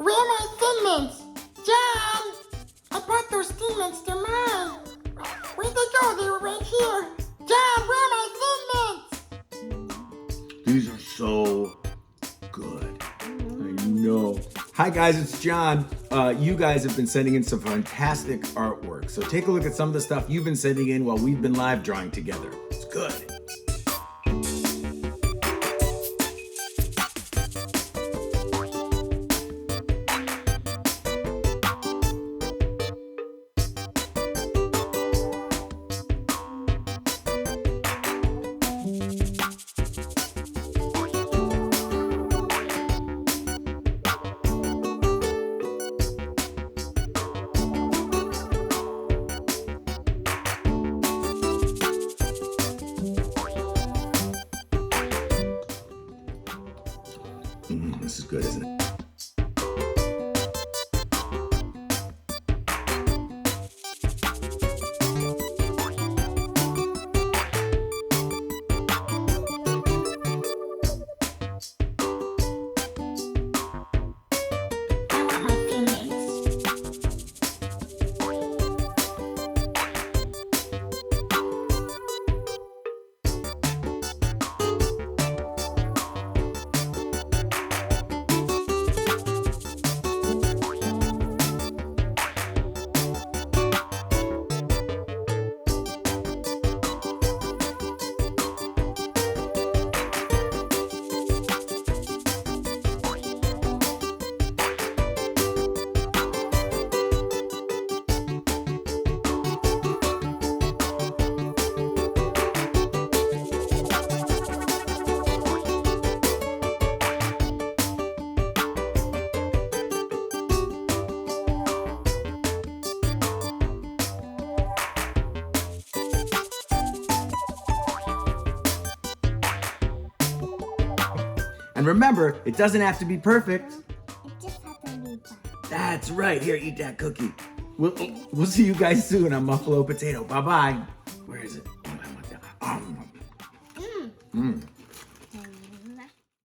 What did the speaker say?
Where are my Thin Mints? John! I brought those Thin Mints, they're mine. Where'd they go? They were right here. John, where are my Thin Mints? These are so good. I know. Hi guys, it's John. You guys have been sending in some fantastic artwork. So take a look at some of the stuff you've been sending in while we've been live drawing together. It's good. This is good, isn't it? And remember, it doesn't have to be perfect. It just has to be fun. That's right. Here, eat that cookie. We'll see you guys soon on Muffalo Potato. Bye-bye. Where is it? Oh, I want that.